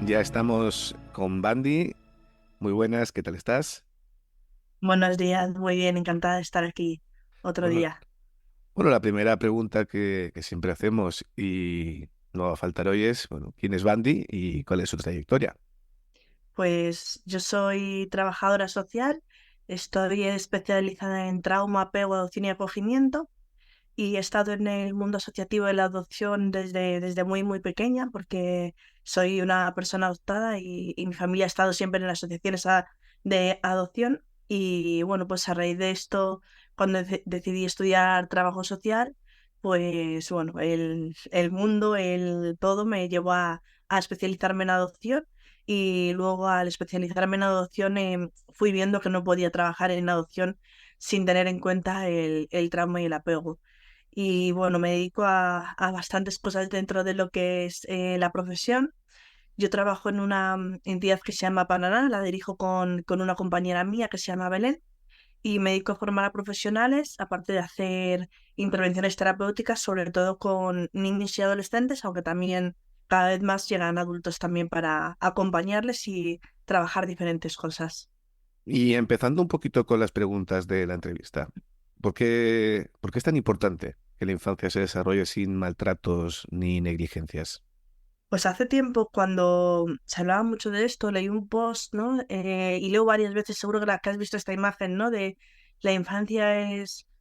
Ya estamos con Bandy. Muy buenas, ¿qué tal estás? Buenos días, muy bien, encantada de estar aquí otro Bueno, día. bueno, la primera pregunta que siempre hacemos y no va a faltar hoy es, bueno, ¿quién es Bandy y cuál es su trayectoria? Pues yo soy trabajadora social, estoy especializada en trauma, apego, adopción y acogimiento y he estado en el mundo asociativo de la adopción desde muy pequeña porque soy una persona adoptada y mi familia ha estado siempre en las asociaciones de adopción y bueno, pues a raíz de esto, cuando decidí estudiar trabajo social, pues bueno, el mundo, el todo me llevó a especializarme en adopción y luego al especializarme en adopción fui viendo que no podía trabajar en adopción sin tener en cuenta el trauma y el apego. Y bueno, me dedico a bastantes cosas dentro de lo que es la profesión. Yo trabajo en una entidad que se llama Pananá, la dirijo con una compañera mía que se llama Belén y me dedico a formar a profesionales, aparte de hacer intervenciones terapéuticas, sobre todo con niños y adolescentes, aunque también cada vez más llegan adultos también para acompañarles y trabajar diferentes cosas. Y empezando un poquito con las preguntas de la entrevista, ¿por qué es tan importante que la infancia se desarrolle sin maltratos ni negligencias? Pues hace tiempo, cuando se hablaba mucho de esto, leí un post, ¿no? Y leo varias veces, seguro que, que has visto esta imagen, ¿no? De la infancia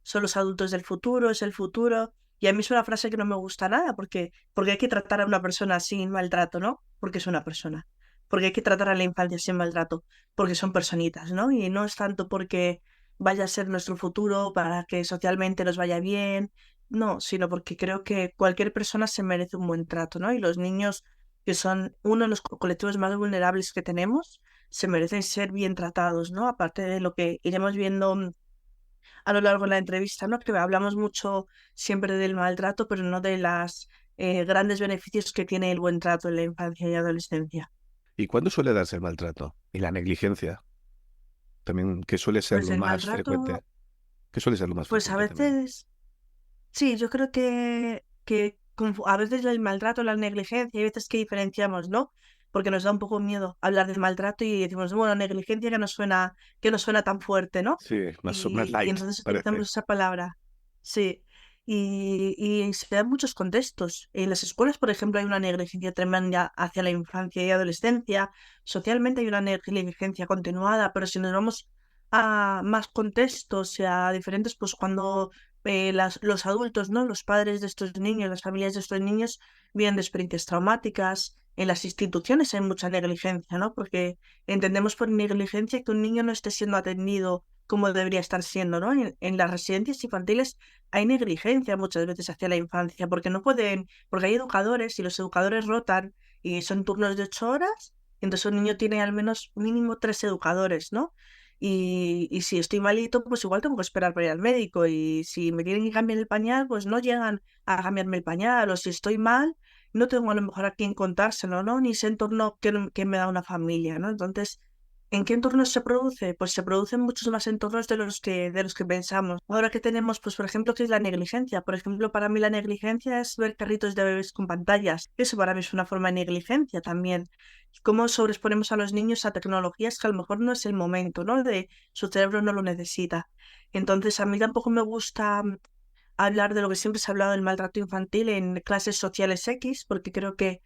son los adultos del futuro, es el futuro. Y a mí es una frase que no me gusta nada, porque hay que tratar a una persona sin maltrato, ¿no? Porque es una persona. Porque hay que tratar a la infancia sin maltrato, porque son personitas, ¿no? Y no es tanto porque vaya a ser nuestro futuro, para que socialmente nos vaya bien, no, sino porque creo que cualquier persona se merece un buen trato, ¿no? Y los niños, que son uno de los colectivos más vulnerables que tenemos, se merecen ser bien tratados, ¿no? Aparte de lo que iremos viendo a lo largo de la entrevista, ¿no? Que hablamos mucho siempre del maltrato, pero no de los grandes beneficios que tiene el buen trato en la infancia y adolescencia. ¿Y cuándo suele darse el maltrato? Y la negligencia, también, ¿qué suele ser Pues lo el más frecuente? maltrato, ¿Qué suele ser lo más pues a frecuente también? veces sí, yo creo que a veces el maltrato, la negligencia, hay veces que diferenciamos, ¿no? Porque nos da un poco miedo hablar del maltrato y decimos, bueno, negligencia que no suena tan fuerte, ¿no? Sí, más Y light, entonces parece. utilizamos esa palabra. Sí. Y se dan muchos contextos. En las escuelas, por ejemplo, hay una negligencia tremenda hacia la infancia y adolescencia. Socialmente hay una negligencia continuada, pero si nos vamos a más contextos y a diferentes, pues cuando los adultos, ¿no? Los padres de estos niños, las familias de estos niños vienen de experiencias traumáticas. En las instituciones hay mucha negligencia, ¿no? Porque entendemos por negligencia que un niño no esté siendo atendido como debería estar siendo, ¿no? En las residencias infantiles hay negligencia muchas veces hacia la infancia, porque no pueden, porque hay educadores y los educadores rotan y son turnos de 8 horas, y entonces un niño tiene al menos mínimo 3 educadores, ¿no? Y si estoy malito, pues igual tengo que esperar para ir al médico. Y si me tienen que cambiar el pañal, pues no llegan a cambiarme el pañal. O si estoy mal, no tengo a lo mejor a quién contárselo, ¿no? Ni ese entorno que me da una familia, ¿no? Entonces, ¿en qué entornos se produce? Pues se producen muchos más entornos de los que pensamos. Ahora que tenemos, pues por ejemplo, ¿qué es la negligencia? Por ejemplo, para mí la negligencia es ver carritos de bebés con pantallas. Eso para mí es una forma de negligencia también. Cómo sobreexponemos a los niños a tecnologías que a lo mejor no es el momento, ¿no? Su cerebro no lo necesita. Entonces, a mí tampoco me gusta hablar de lo que siempre se ha hablado del maltrato infantil en clases sociales X, porque creo que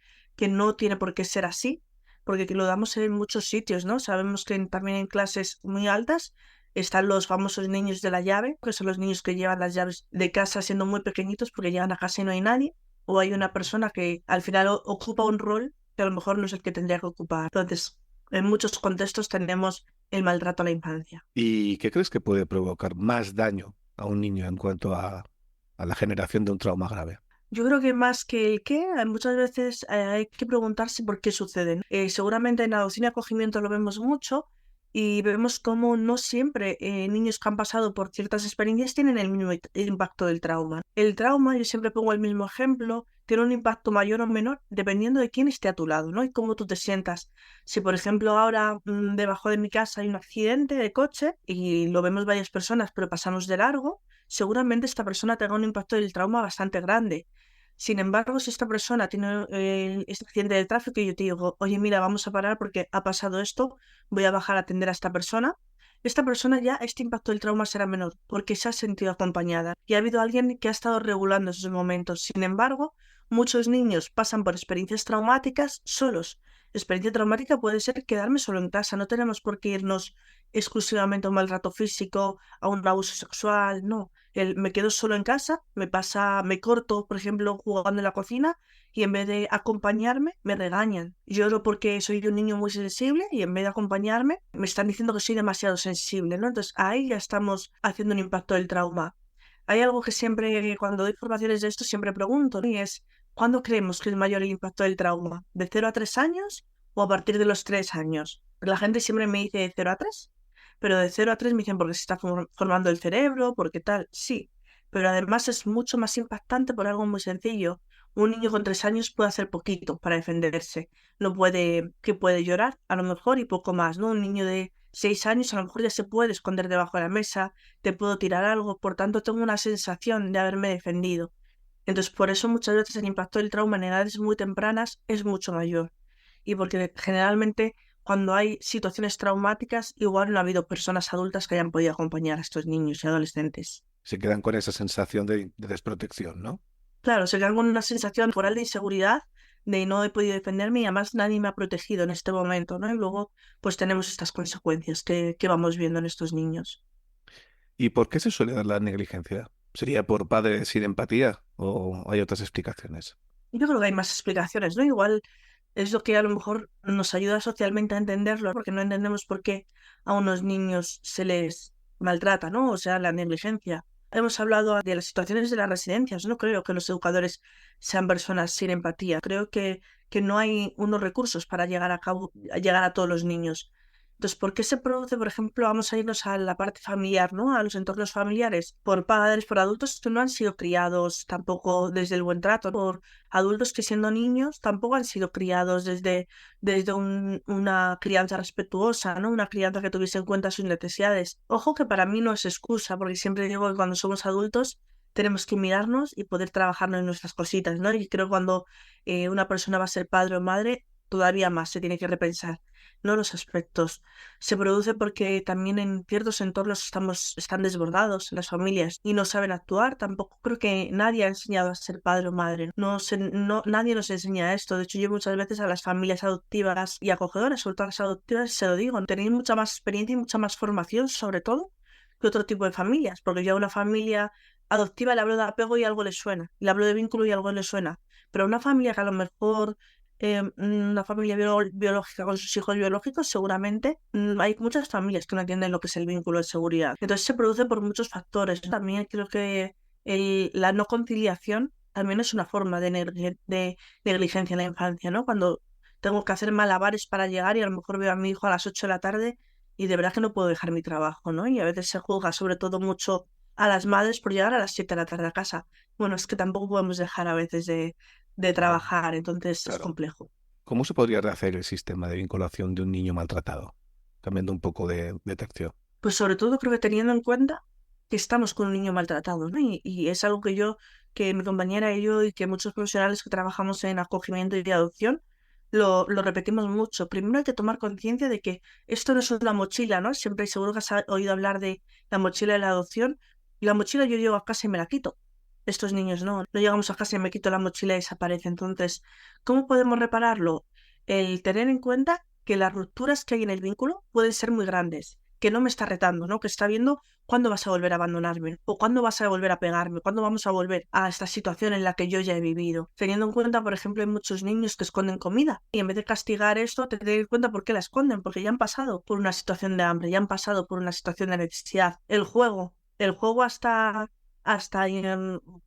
no tiene por qué ser así, porque que lo damos en muchos sitios, ¿no? Sabemos que también en clases muy altas están los famosos niños de la llave, que son los niños que llevan las llaves de casa siendo muy pequeñitos porque llegan a casa y no hay nadie, o hay una persona que al final ocupa un rol que a lo mejor no es el que tendría que ocupar. Entonces, en muchos contextos tenemos el maltrato a la infancia. ¿Y qué crees que puede provocar más daño a un niño en cuanto a la generación de un trauma grave? Yo creo que más que el qué, muchas veces hay que preguntarse por qué sucede, ¿no? Seguramente en adopción y acogimiento lo vemos mucho y vemos cómo no siempre niños que han pasado por ciertas experiencias tienen el mismo impacto del trauma. El trauma, yo siempre pongo el mismo ejemplo, tiene un impacto mayor o menor dependiendo de quién esté a tu lado, ¿no? Y cómo tú te sientas. Si, por ejemplo, ahora debajo de mi casa hay un accidente de coche y lo vemos varias personas, pero pasamos de largo, seguramente esta persona tenga un impacto del trauma bastante grande. Sin embargo, si esta persona tiene este accidente de tráfico y yo te digo, oye, mira, vamos a parar porque ha pasado esto, voy a bajar a atender a esta persona ya, este impacto del trauma será menor porque se ha sentido acompañada y ha habido alguien que ha estado regulando esos momentos. Sin embargo, muchos niños pasan por experiencias traumáticas solos. Experiencia traumática puede ser quedarme solo en casa, no tenemos por qué irnos exclusivamente a un maltrato físico, a un abuso sexual, no. Me quedo solo en casa, me corto, por ejemplo, jugando en la cocina y en vez de acompañarme, me regañan. Lloro porque soy un niño muy sensible y en vez de acompañarme, me están diciendo que soy demasiado sensible, ¿no? Entonces ahí ya estamos haciendo un impacto del trauma. Hay algo que siempre, cuando doy formaciones de esto, siempre pregunto, ¿no? Y es, ¿cuándo creemos que es mayor el impacto del trauma? ¿De 0 a 3 años o a partir de los 3 años? La gente siempre me dice de 0 a 3, pero de 0 a 3 me dicen porque se está formando el cerebro, porque tal, sí. Pero además es mucho más impactante por algo muy sencillo. Un niño con 3 años puede hacer poquito para defenderse. No puede, que puede llorar, a lo mejor, y poco más, ¿no? Un niño de 6 años a lo mejor ya se puede esconder debajo de la mesa, te puedo tirar algo, por tanto tengo una sensación de haberme defendido. Entonces, por eso muchas veces el impacto del trauma en edades muy tempranas es mucho mayor. Y porque generalmente cuando hay situaciones traumáticas, igual no ha habido personas adultas que hayan podido acompañar a estos niños y adolescentes. Se quedan con esa sensación de desprotección, ¿no? Claro, se quedan con una sensación moral de inseguridad, de no he podido defenderme y además nadie me ha protegido en este momento, ¿no? Y luego pues tenemos estas consecuencias que vamos viendo en estos niños. ¿Y por qué se suele dar la negligencia? ¿Sería por padres sin empatía o hay otras explicaciones? Yo creo que hay más explicaciones, ¿no? Igual es lo que a lo mejor nos ayuda socialmente a entenderlo, porque no entendemos por qué a unos niños se les maltrata, ¿no? O sea, la negligencia. Hemos hablado de las situaciones de las residencias. No creo que los educadores sean personas sin empatía. Creo que no hay unos recursos para a llegar a todos los niños. Entonces, ¿por qué se produce, por ejemplo, vamos a irnos a la parte familiar, ¿no? A los entornos familiares, por padres, por adultos que no han sido criados tampoco desde el buen trato, por adultos que siendo niños tampoco han sido criados desde una crianza respetuosa, ¿no? Una crianza que tuviese en cuenta sus necesidades. Ojo que para mí no es excusa, porque siempre digo que cuando somos adultos tenemos que mirarnos y poder trabajarnos en nuestras cositas, ¿no? Y creo que cuando una persona va a ser padre o madre, todavía más se tiene que repensar, ¿no? Los aspectos. Se produce porque también en ciertos entornos están desbordados las familias y no saben actuar. Tampoco creo que nadie ha enseñado a ser padre o madre. Nadie nos enseña esto. De hecho, yo muchas veces a las familias adoptivas y acogedoras, sobre todo a las adoptivas, se lo digo. Tenéis mucha más experiencia y mucha más formación, sobre todo, que otro tipo de familias. Porque yo a una familia adoptiva le hablo de apego y algo le suena. Le hablo de vínculo y algo le suena. Pero a una familia que a lo mejor una familia biológica con sus hijos biológicos, seguramente hay muchas familias que no entienden lo que es el vínculo de seguridad. Entonces se produce por muchos factores. También creo que la no conciliación también es una forma de negligencia en la infancia, ¿no? Cuando tengo que hacer malabares para llegar y a lo mejor veo a mi hijo a las 8 de la tarde y de verdad que no puedo dejar mi trabajo, ¿no? Y a veces se juzga sobre todo mucho a las madres por llegar a las 7 de la tarde a casa. Bueno, es que tampoco podemos dejar a veces de Claro. trabajar, entonces es Claro. complejo. ¿Cómo se podría rehacer el sistema de vinculación de un niño maltratado? Cambiando un poco de tercio. Pues sobre todo creo que teniendo en cuenta que estamos con un niño maltratado, ¿no? Y es algo que mi compañera y yo y que muchos profesionales que trabajamos en acogimiento y de adopción lo repetimos mucho. Primero hay que tomar conciencia de que esto no es una mochila, ¿no? Siempre seguro que has oído hablar de la mochila de la adopción. La mochila yo llego a casa y me la quito. Estos niños no llegamos a casa y me quito la mochila y desaparece. Entonces, ¿cómo podemos repararlo? El tener en cuenta que las rupturas que hay en el vínculo pueden ser muy grandes, que no me está retando, ¿no? Que está viendo cuándo vas a volver a abandonarme o cuándo vas a volver a pegarme, cuándo vamos a volver a esta situación en la que yo ya he vivido. Teniendo en cuenta, por ejemplo, hay muchos niños que esconden comida y en vez de castigar esto, tener en cuenta por qué la esconden, porque ya han pasado por una situación de hambre, ya han pasado por una situación de necesidad. El juego hasta hasta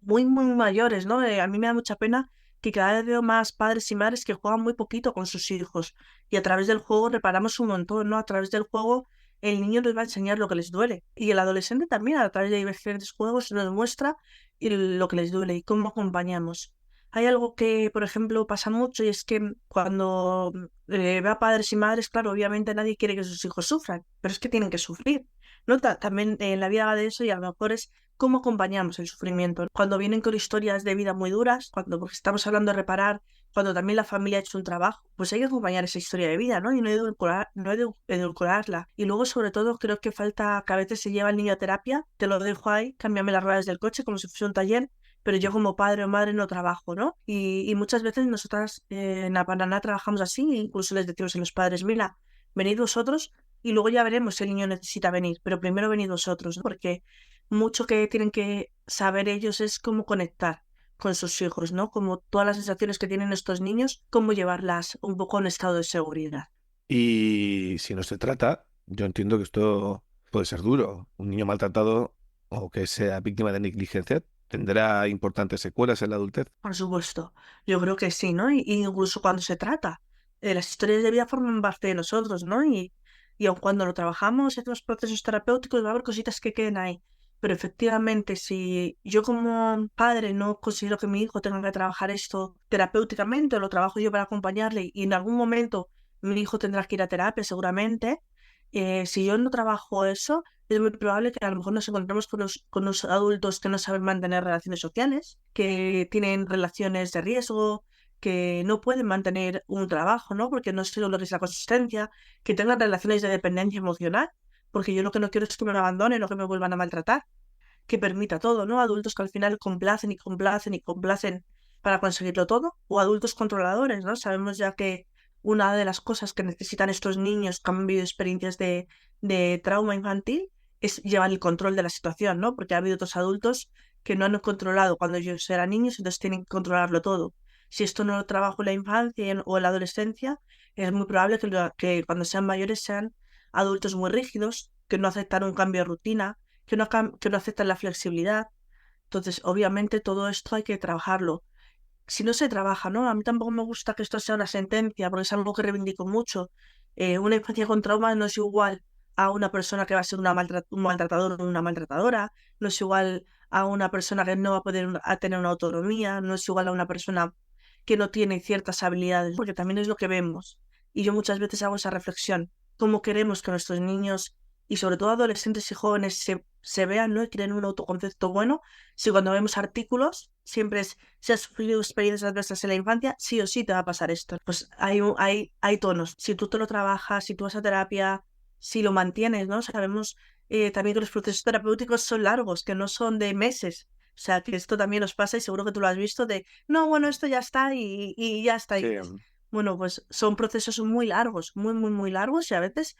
muy, muy mayores, ¿no? A mí me da mucha pena que cada vez veo más padres y madres que juegan muy poquito con sus hijos y a través del juego reparamos un montón, ¿no? A través del juego el niño les va a enseñar lo que les duele y el adolescente también a través de diferentes juegos nos muestra lo que les duele y cómo acompañamos. Hay algo que, por ejemplo, pasa mucho y es que cuando ve a padres y madres, claro, obviamente nadie quiere que sus hijos sufran, pero es que tienen que sufrir, ¿no? También en la vida va de eso y a lo mejor es cómo acompañamos el sufrimiento. Cuando vienen con historias de vida muy duras, cuando porque estamos hablando de reparar, cuando también la familia ha hecho un trabajo, pues hay que acompañar esa historia de vida, ¿no? Y no edulcorarla. Y luego, sobre todo, creo que falta que a veces se lleva el niño a terapia, te lo dejo ahí, cámbiame las ruedas del coche como si fuese un taller, pero yo como padre o madre no trabajo, ¿no? Y muchas veces nosotras en la Paraná trabajamos así, e incluso les decimos a los padres, mira, venid vosotros y luego ya veremos si el niño necesita venir, pero primero venid vosotros, ¿no? Porque mucho que tienen que saber ellos es cómo conectar con sus hijos, ¿no? Como todas las sensaciones que tienen estos niños, cómo llevarlas un poco a un estado de seguridad. Y si no se trata, yo entiendo que esto puede ser duro. Un niño maltratado o que sea víctima de negligencia tendrá importantes secuelas en la adultez. Por supuesto, yo creo que sí, ¿no? Y incluso cuando se trata, las historias de vida forman parte de nosotros, ¿no? Y aun cuando lo trabajamos y hacemos procesos terapéuticos, va a haber cositas que queden ahí. Pero efectivamente, si yo como padre no considero que mi hijo tenga que trabajar esto terapéuticamente, o lo trabajo yo para acompañarle y en algún momento mi hijo tendrá que ir a terapia seguramente, si yo no trabajo eso, es muy probable que a lo mejor nos encontremos con unos adultos que no saben mantener relaciones sociales, que tienen relaciones de riesgo, que no pueden mantener un trabajo, ¿no? Porque no sé lo que es la consistencia, que tengan relaciones de dependencia emocional, porque yo lo que no quiero es que me abandonen o que me vuelvan a maltratar, que permita todo, ¿no? Adultos que al final complacen y complacen y complacen para conseguirlo todo, o adultos controladores, ¿no? Sabemos ya que una de las cosas que necesitan estos niños que han vivido experiencias de trauma infantil es llevar el control de la situación, ¿no? Porque ha habido otros adultos que no han controlado cuando ellos eran niños, entonces tienen que controlarlo todo. Si esto no lo trabajo en la infancia o en la adolescencia, es muy probable que cuando sean mayores sean adultos muy rígidos, que no aceptan un cambio de rutina, que no aceptan la flexibilidad. Entonces, obviamente, todo esto hay que trabajarlo. Si no se trabaja, ¿no? A mí tampoco me gusta que esto sea una sentencia, porque es algo que reivindico mucho. Una infancia con trauma no es igual a una persona que va a ser un maltratador o una maltratadora, no es igual a una persona que no va a poder a tener una autonomía, no es igual a una persona que no tiene ciertas habilidades, porque también es lo que vemos. Y yo muchas veces hago esa reflexión, cómo queremos que nuestros niños y sobre todo adolescentes y jóvenes se vean, ¿no? Y creen un autoconcepto bueno. Si cuando vemos artículos, siempre es, si has sufrido experiencias adversas en la infancia, sí o sí te va a pasar esto. Pues hay tonos. Si tú te lo trabajas, si tú vas a terapia, si lo mantienes, ¿no? Sabemos también que los procesos terapéuticos son largos, que no son de meses. O sea, que esto también nos pasa y seguro que tú lo has visto de, no, bueno, esto ya está y ya está. Sí. Bueno, pues son procesos muy largos, muy, muy, muy largos y a veces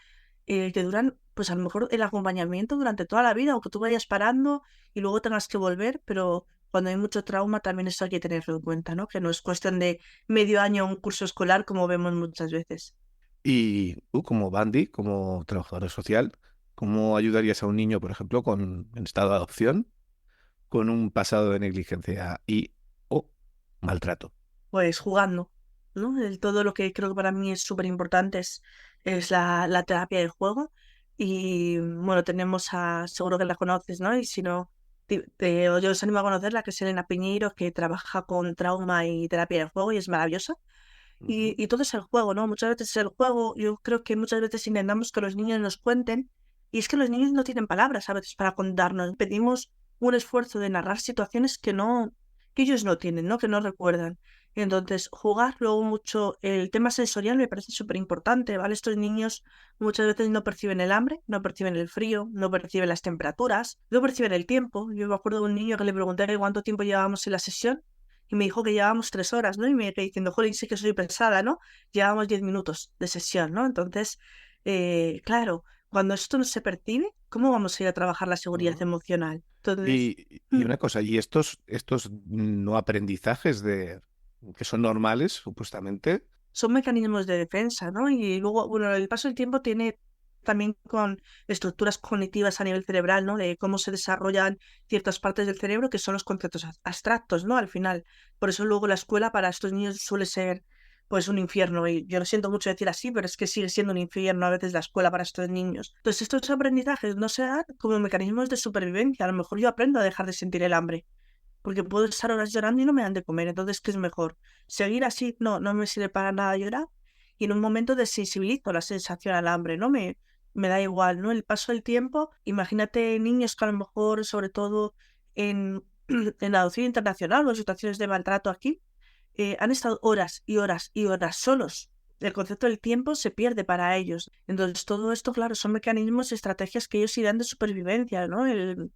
que duran, pues a lo mejor el acompañamiento durante toda la vida, aunque tú vayas parando y luego tengas que volver, pero cuando hay mucho trauma también eso hay que tenerlo en cuenta, ¿no? Que no es cuestión de medio año o un curso escolar como vemos muchas veces. Y tú, como Bandy, como trabajadora social, ¿cómo ayudarías a un niño, por ejemplo, en estado de adopción, con un pasado de negligencia y o maltrato? Pues jugando, ¿no? Todo lo que creo que para mí es súper importante es la terapia del juego. Y bueno, seguro que la conoces, ¿no? Y si no, yo os animo a conocerla, que es Elena Piñeiro, que trabaja con trauma y terapia del juego y es maravillosa. Ujú. Y todo es el juego, ¿no? Muchas veces es el juego, yo creo que muchas veces intentamos que los niños nos cuenten, y es que los niños no tienen palabras a veces para contarnos. Pedimos un esfuerzo de narrar situaciones que ellos no tienen, ¿no? Que no recuerdan. Entonces, jugar luego mucho, el tema sensorial me parece súper importante, ¿vale? Estos niños muchas veces no perciben el hambre, no perciben el frío, no perciben las temperaturas, no perciben el tiempo. Yo me acuerdo de un niño que le pregunté cuánto tiempo llevábamos en la sesión y me dijo que llevábamos 3 horas, ¿no? Y me quedé diciendo, jolín, sí que soy pesada, ¿no? Llevábamos 10 minutos de sesión, ¿no? Entonces, claro, cuando esto no se percibe, ¿cómo vamos a ir a trabajar la seguridad Ujú. emocional? Entonces, Y una cosa, ¿y estos no aprendizajes que son normales, supuestamente? son mecanismos de defensa, ¿no? Y luego, bueno, el paso del tiempo tiene también con estructuras cognitivas a nivel cerebral, ¿no? De cómo se desarrollan ciertas partes del cerebro que son los conceptos abstractos, ¿no? Al final. Por eso luego la escuela para estos niños suele ser pues un infierno. Y yo lo siento mucho decir así, pero es que sigue siendo un infierno a veces la escuela para estos niños. Entonces estos aprendizajes no se dan como mecanismos de supervivencia. A lo mejor yo aprendo a dejar de sentir el hambre porque puedo estar horas llorando y no me dan de comer. Entonces, ¿qué es mejor? ¿Seguir así? No, no me sirve para nada llorar. Y en un momento desensibilizo la sensación al hambre, ¿no? Me da igual, ¿no? El paso del tiempo, imagínate niños que a lo mejor, sobre todo en, en adopción internacional o en situaciones de maltrato aquí, han estado horas y horas y horas solos. El concepto del tiempo se pierde para ellos. Entonces, todo esto, claro, son mecanismos y estrategias que ellos irán de supervivencia, ¿no? El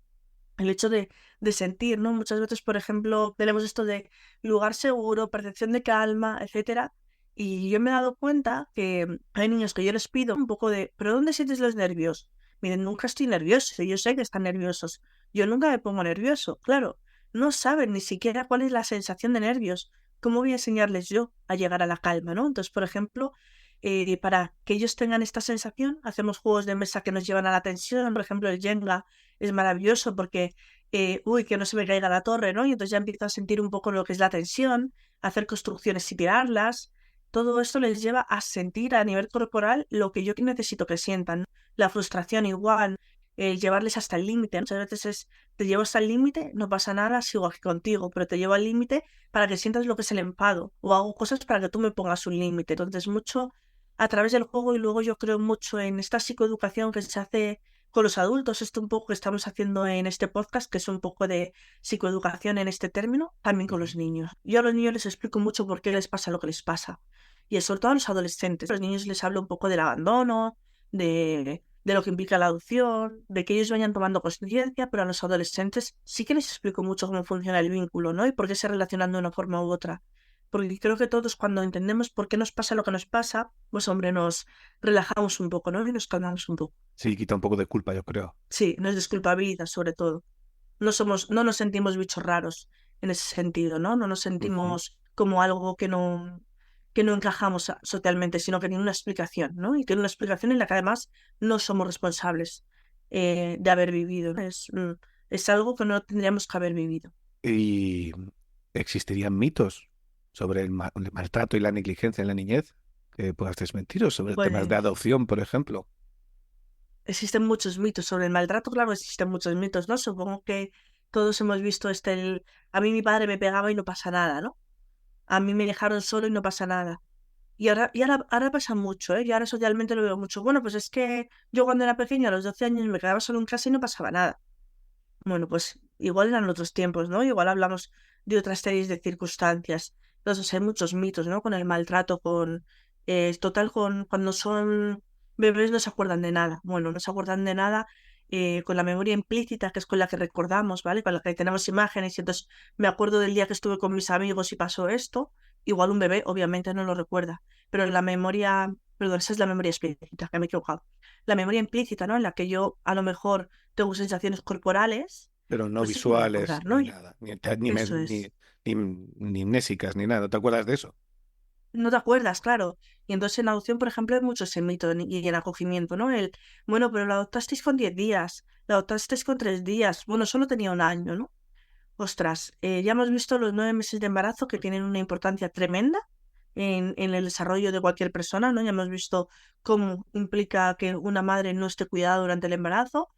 hecho de sentir, ¿no? Muchas veces, por ejemplo, tenemos esto de lugar seguro, percepción de calma, etcétera. Y yo me he dado cuenta que hay niños que yo les pido un poco de, ¿pero dónde sientes los nervios? Miren, nunca estoy nervioso, yo sé que están nerviosos. Yo nunca me pongo nervioso, claro. No saben ni siquiera cuál es la sensación de nervios. ¿Cómo voy a enseñarles yo a llegar a la calma, ¿no? Entonces, por ejemplo, para que ellos tengan esta sensación, hacemos juegos de mesa que nos llevan a la tensión. Por ejemplo, el Jenga es maravilloso porque, que no se me caiga la torre, ¿no? Y entonces ya empiezo a sentir un poco lo que es la tensión, hacer construcciones y tirarlas. Todo esto les lleva a sentir a nivel corporal lo que yo necesito que sientan, ¿no? La frustración igual, llevarles hasta el límite, ¿no? Muchas veces es, te llevo hasta el límite, no pasa nada, sigo aquí contigo, pero te llevo al límite para que sientas lo que es el enfado, o hago cosas para que tú me pongas un límite. Entonces, mucho a través del juego, y luego yo creo mucho en esta psicoeducación que se hace con los adultos, esto un poco que estamos haciendo en este podcast, que es un poco de psicoeducación en este término, también con los niños. Yo a los niños les explico mucho por qué les pasa lo que les pasa. Y sobre todo a los adolescentes. A los niños les hablo un poco del abandono, de lo que implica la adopción, de que ellos vayan tomando conciencia, pero a los adolescentes sí que les explico mucho cómo funciona el vínculo, ¿no? Y por qué se relacionan de una forma u otra. Porque creo que todos cuando entendemos por qué nos pasa lo que nos pasa, pues hombre, nos relajamos un poco, ¿no? Y nos calmamos un poco. Sí, quita un poco de culpa, yo creo. Sí, nos desculpabiliza sobre todo. No nos sentimos bichos raros en ese sentido, ¿no? No nos Ujú. sentimos como algo que no encajamos socialmente, sino que tiene una explicación, ¿no? Y tiene una explicación en la que además no somos responsables de haber vivido, ¿no? Es algo que no tendríamos que haber vivido. ¿Y existirían mitos sobre el maltrato y la negligencia en la niñez que puedas desmentir o sobre temas de Pues adopción, por ejemplo? existen muchos mitos sobre el maltrato, claro, existen muchos mitos, ¿no? Supongo que todos hemos visto a mí mi padre me pegaba y no pasa nada, ¿no? A mí me dejaron solo y no pasa nada. Ahora pasa mucho, ¿eh? Y ahora socialmente lo veo mucho. Bueno, pues es que yo cuando era pequeña, a los 12 años, me quedaba solo en casa y no pasaba nada. Bueno, pues igual eran otros tiempos, ¿no? Igual hablamos de otras series de circunstancias. Entonces hay muchos mitos, ¿no? Con el maltrato, total, con cuando son bebés no se acuerdan de nada. Bueno, no se acuerdan de nada con la memoria implícita, que es con la que recordamos, ¿vale? Con la que tenemos imágenes. Y entonces me acuerdo del día que estuve con mis amigos y pasó esto. Igual un bebé, obviamente, no lo recuerda. Pero la memoria, perdón, esa es la memoria explícita, que me he equivocado. La memoria implícita, ¿no? En la que yo a lo mejor tengo sensaciones corporales, Pero no pues sí que voy a visuales acordar, ¿no? ni Y nada, eso es. ni mnésicas ni nada. ¿No te acuerdas de eso? No te acuerdas, claro. Y entonces en adopción, por ejemplo, hay mucho ese mito y en acogimiento, ¿no? Bueno, pero la adoptasteis con 10 días, la adoptasteis con 3 días, bueno, solo tenía un año, ¿no? Ostras, ya hemos visto los 9 meses de embarazo que tienen una importancia tremenda en el desarrollo de cualquier persona, ¿no? Ya hemos visto cómo implica que una madre no esté cuidada durante el embarazo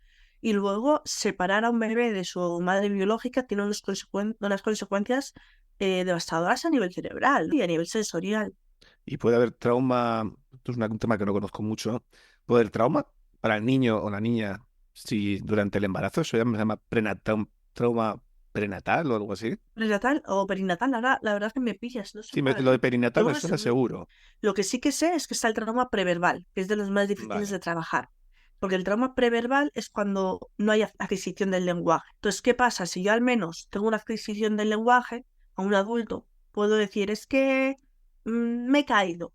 y luego separar a un bebé de su madre biológica tiene unas consecuencias devastadoras a nivel cerebral y a nivel sensorial. Y puede haber trauma, esto es un tema que no conozco mucho, puede haber trauma para el niño o la niña si durante el embarazo, eso ya se llama trauma prenatal o algo así. Prenatal o perinatal, ahora la verdad es que me pillas, no sé Sí, cuál. lo de perinatal No me me suena sé. seguro. Lo que sí que sé es que está el trauma preverbal, que es de los más difíciles Vale. de trabajar. Porque el trauma preverbal es cuando no hay adquisición del lenguaje. Entonces, ¿qué pasa? Si yo al menos tengo una adquisición del lenguaje, a un adulto, puedo decir, es que me he caído,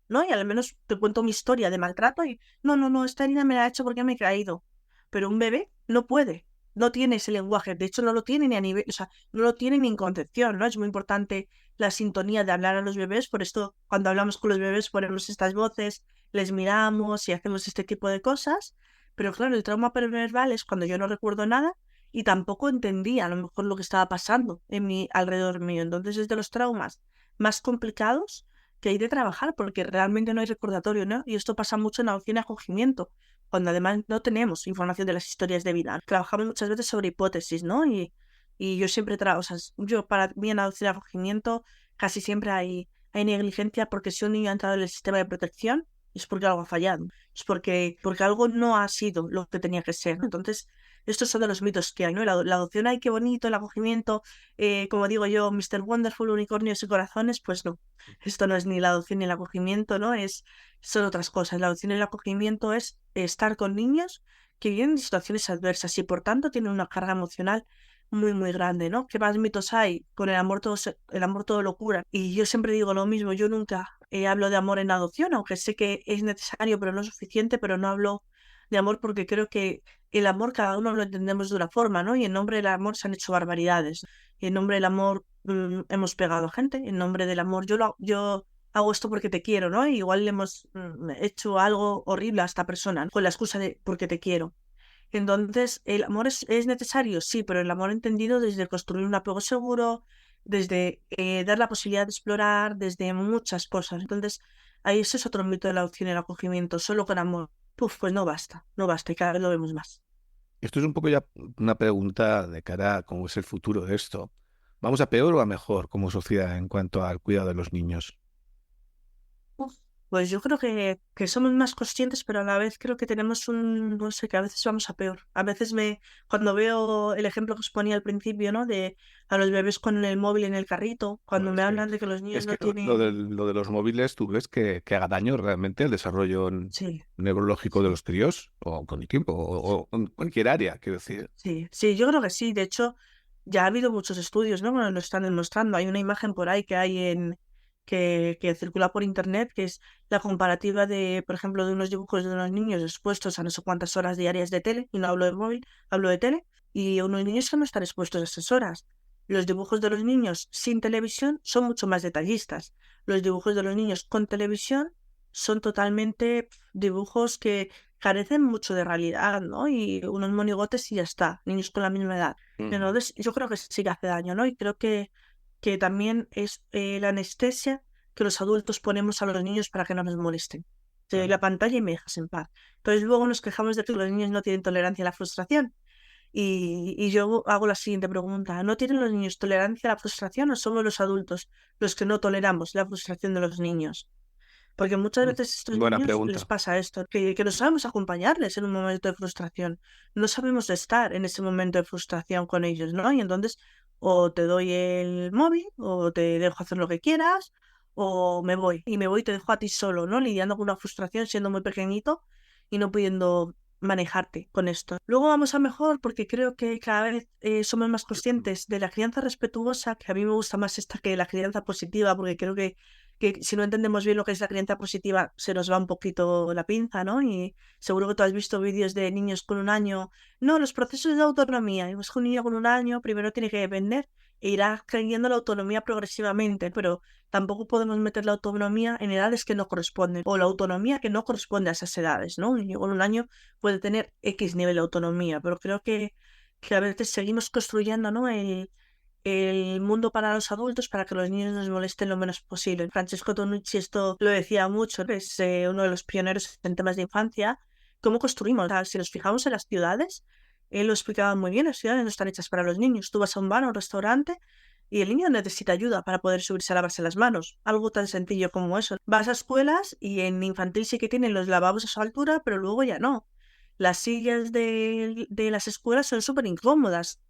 ¿no? Y al menos te cuento mi historia de maltrato y, no, esta herida me la ha hecho porque me he caído. Pero un bebé no puede, no tiene ese lenguaje. De hecho, no lo tiene ni a nivel, o sea, no lo tiene ni en concepción, ¿no? Es muy importante la sintonía de hablar a los bebés, por esto cuando hablamos con los bebés ponemos estas voces les miramos y hacemos este tipo de cosas, pero claro, el trauma preverbal es cuando yo no recuerdo nada y tampoco entendía a lo mejor lo que estaba pasando en mi alrededor mío. Entonces es de los traumas más complicados que hay de trabajar porque realmente no hay recordatorio, ¿no? Y esto pasa mucho en la adopción y acogimiento, cuando además no tenemos información de las historias de vida. Trabajamos muchas veces sobre hipótesis, ¿no? Y yo siempre trabajo, o sea, yo para mí en adopción y acogimiento casi siempre hay negligencia porque si un niño ha entrado en el sistema de protección es porque algo ha fallado, es porque algo no ha sido lo que tenía que ser, ¿no? Entonces, estos son de los mitos que hay, ¿no? La adopción, ay, qué bonito, el acogimiento, como digo yo, Mr. Wonderful, unicornios y corazones, pues no, esto no es ni la adopción ni el acogimiento, ¿no? Son otras cosas. La adopción y el acogimiento es estar con niños que viven en situaciones adversas y por tanto tienen una carga emocional muy, muy grande, ¿no? ¿Qué más mitos hay? Con el amor todo lo cura. Y yo siempre digo lo mismo, yo nunca hablo de amor en adopción, aunque sé que es necesario, pero no suficiente, pero no hablo de amor porque creo que el amor cada uno lo entendemos de una forma, ¿no? Y en nombre del amor se han hecho barbaridades. Y en nombre del amor hemos pegado a gente. En nombre del amor yo hago esto porque te quiero, ¿no? Y igual le hemos hecho algo horrible a esta persona, ¿no? Con la excusa de porque te quiero. Entonces, ¿el amor es necesario? Sí, pero el amor entendido desde construir un apego seguro, desde dar la posibilidad de explorar, desde muchas cosas. Entonces, ahí ese es otro mito de la adopción y el acogimiento, solo con amor. Puf, pues no basta, y cada vez lo vemos más. Esto es un poco ya una pregunta de cara a cómo es el futuro de esto. ¿Vamos a peor o a mejor como sociedad en cuanto al cuidado de los niños? Uf, pues yo creo que somos más conscientes, pero a la vez creo que tenemos no sé, que a veces vamos a peor. Cuando veo el ejemplo que os ponía al principio, ¿no? De a los bebés con el móvil en el carrito, cuando Bueno, me hablan de que los niños es que no tienen... lo de los móviles, ¿tú ves que haga daño realmente al desarrollo Sí, neurológico de sí, los críos o cognitivo o en cualquier área, quiero decir? sí, sí, yo creo que sí. De hecho, ya ha habido muchos estudios, ¿no? Que lo están demostrando. Hay una imagen por ahí que circula por internet, que es la comparativa de, por ejemplo, de unos dibujos de unos niños expuestos a no sé cuántas horas diarias de tele, y no hablo de móvil, hablo de tele, y unos niños que no están expuestos a esas horas. Los dibujos de los niños sin televisión son mucho más detallistas. Los dibujos de los niños con televisión son totalmente dibujos que carecen mucho de realidad, ¿no? Y unos monigotes y ya está, niños con la misma edad. Ujú. Entonces, yo creo que sí que hace daño, ¿no? Y creo que también es la anestesia que los adultos ponemos a los niños para que no nos molesten. Te doy la Claro. pantalla y me dejas en paz. Entonces luego nos quejamos de que los niños no tienen tolerancia a la frustración. Y yo hago la siguiente pregunta. ¿No tienen los niños tolerancia a la frustración o somos los adultos los que no toleramos la frustración de los niños? Porque muchas Mm, veces a estos Buena niños les pregunta. pasa esto, que no sabemos acompañarles en un momento de frustración, no sabemos estar en ese momento de frustración con ellos, ¿no? Y entonces o te doy el móvil, o te dejo hacer lo que quieras, o me voy. Y me voy y te dejo a ti solo, ¿no? Lidiando con una frustración siendo muy pequeñito y no pudiendo manejarte con esto. Luego vamos a mejor porque creo que cada vez somos más conscientes de la crianza respetuosa, que a mí me gusta más esta que la crianza positiva, porque creo que si no entendemos bien lo que es la crianza positiva, se nos va un poquito la pinza, ¿no? Y seguro que tú has visto vídeos de niños con un año. No, los procesos de autonomía. Y pues que un niño con un año primero tiene que depender e irá adquiriendo la autonomía progresivamente, pero tampoco podemos meter la autonomía en edades que no corresponden, o la autonomía que no corresponde a esas edades, ¿no? Un niño con un año puede tener X nivel de autonomía, pero creo que a veces seguimos construyendo, ¿no? El mundo para los adultos para que los niños nos molesten lo menos posible. Francesco Tonucci esto lo decía mucho, ¿no? Es uno de los pioneros en temas de infancia. ¿Cómo construimos? O sea, si nos fijamos en las ciudades, él lo explicaba muy bien, las ciudades no están hechas para los niños. Tú vas a un bar o un restaurante y el niño necesita ayuda para poder subirse a lavarse las manos. Algo tan sencillo como eso. Vas a escuelas y en infantil sí que tienen los lavabos a su altura, pero luego ya no. Las sillas de las escuelas son súper incómodas.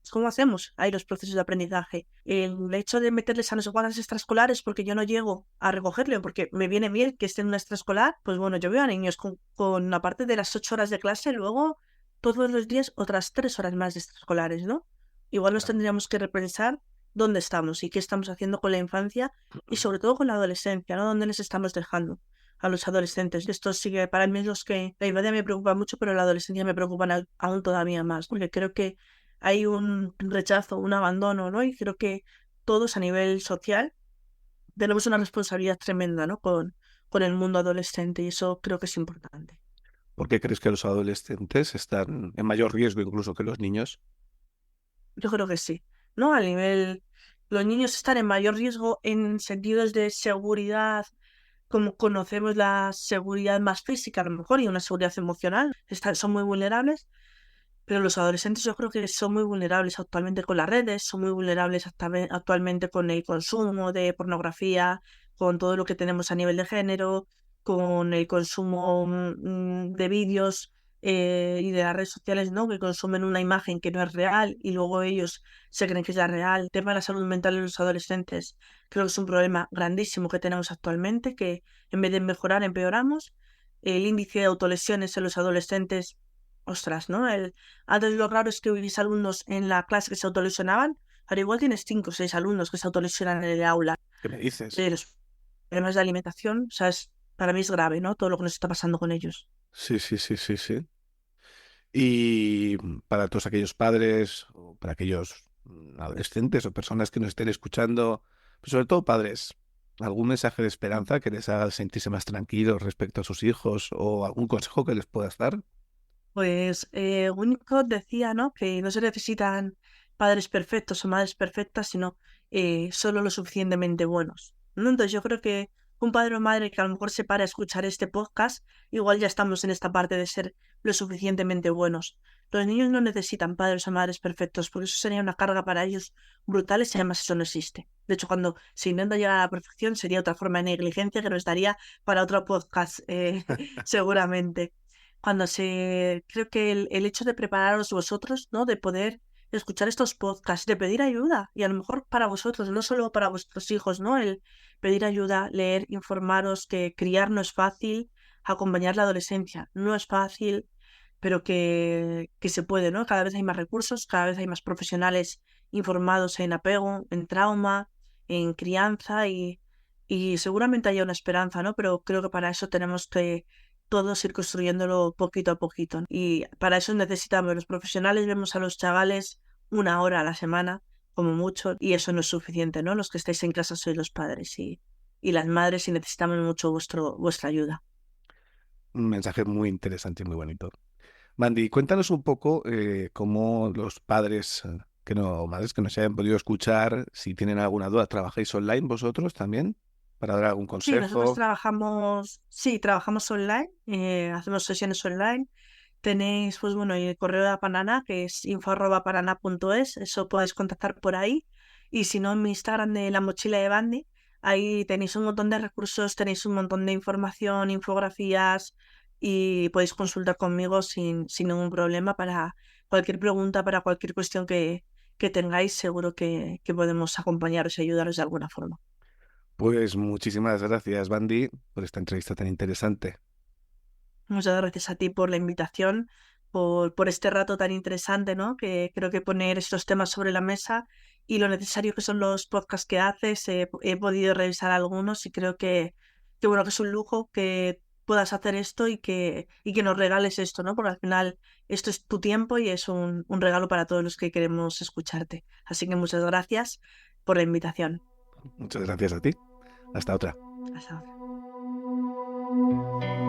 ¿Cómo hacemos ahí los procesos de aprendizaje? El hecho de meterles a no sé cuántas extraescolares porque yo no llego a recogerle, porque me viene bien que esté en una extraescolar, pues bueno, yo veo a niños con aparte de las 8 horas de clase, luego todos los días otras 3 horas más de extraescolares, ¿no? Igual nos Claro. tendríamos que repensar dónde estamos y qué estamos haciendo con la infancia y sobre todo con la adolescencia, ¿no? ¿Dónde les estamos dejando a los adolescentes? Esto sigue para mí es los que la infancia me preocupa mucho, pero la adolescencia me preocupa aún todavía más, porque creo que hay un rechazo, un abandono, ¿no? Y creo que todos a nivel social tenemos una responsabilidad tremenda, ¿no? con el mundo adolescente y eso creo que es importante. ¿Por qué crees que los adolescentes están en mayor riesgo incluso que los niños? Yo creo que sí, ¿no? A nivel, los niños están en mayor riesgo en sentidos de seguridad, como conocemos la seguridad más física a lo mejor y una seguridad emocional, son muy vulnerables, pero los adolescentes yo creo que son muy vulnerables actualmente con las redes, son muy vulnerables actualmente con el consumo de pornografía, con todo lo que tenemos a nivel de género, con el consumo de vídeos y de las redes sociales, ¿no? Que consumen una imagen que no es real y luego ellos se creen que es la real. El tema de la salud mental de los adolescentes creo que es un problema grandísimo que tenemos actualmente, que en vez de mejorar, empeoramos. El índice de autolesiones en los adolescentes, ostras, ¿no? Antes lo raro es que hubiese alumnos en la clase que se autolesionaban, ahora igual tienes 5 o 6 alumnos que se autolesionan en el aula. ¿Qué me dices? Los problemas de alimentación, o sea, para mí es grave, ¿no? Todo lo que nos está pasando con ellos. Sí, sí, sí, sí, sí. Y para todos aquellos padres o para aquellos adolescentes o personas que nos estén escuchando, pero sobre todo padres, algún mensaje de esperanza que les haga sentirse más tranquilos respecto a sus hijos o algún consejo que les puedas dar. Pues Winnicott decía, ¿no? Que no se necesitan padres perfectos o madres perfectas, sino solo lo suficientemente buenos, ¿no? Entonces yo creo que un padre o madre que a lo mejor se para a escuchar este podcast, igual ya estamos en esta parte de ser lo suficientemente buenos. Los niños no necesitan padres o madres perfectos, porque eso sería una carga para ellos brutal y además eso no existe. De hecho, cuando se intenta llegar a la perfección sería otra forma de negligencia que nos daría para otro podcast, seguramente. Creo que el hecho de prepararos vosotros, ¿no? De poder escuchar estos podcasts, de pedir ayuda, y a lo mejor para vosotros, no solo para vuestros hijos, ¿no? El pedir ayuda, leer, informaros, que criar no es fácil, acompañar la adolescencia no es fácil, pero que se puede, ¿no? Cada vez hay más recursos, cada vez hay más profesionales informados en apego, en trauma, en crianza y seguramente haya una esperanza, ¿no? Pero creo que para eso tenemos que todos ir construyéndolo poquito a poquito. Y para eso necesitamos, los profesionales vemos a los chavales 1 hora a la semana, como mucho, y eso no es suficiente, ¿no? Los que estáis en casa sois los padres y las madres y necesitamos mucho vuestra ayuda. Un mensaje muy interesante y muy bonito. Mandy, cuéntanos un poco cómo los padres madres que no se hayan podido escuchar, si tienen alguna duda, ¿trabajáis online vosotros también para dar algún Sí, nosotros consejo? trabajamos online, hacemos sesiones online. Tenéis, pues bueno, el correo de Apanana, que es info@panana.es, eso podéis contactar por ahí. Y si no, en mi Instagram de la mochila de Bandy, ahí tenéis un montón de recursos, tenéis un montón de información, infografías y podéis consultar conmigo sin ningún problema para cualquier pregunta, para cualquier cuestión que tengáis, seguro que podemos acompañaros y ayudaros de alguna forma. Pues muchísimas gracias, Bandy, por esta entrevista tan interesante. Muchas gracias a ti por la invitación, por este rato tan interesante, ¿no? Que creo que poner estos temas sobre la mesa y lo necesario que son los podcasts que haces, he podido revisar algunos y creo que bueno, que es un lujo que puedas hacer esto y que nos regales esto, ¿no? Porque al final esto es tu tiempo y es un regalo para todos los que queremos escucharte. Así que muchas gracias por la invitación. Muchas gracias a ti. Hasta otra. Hasta ahora.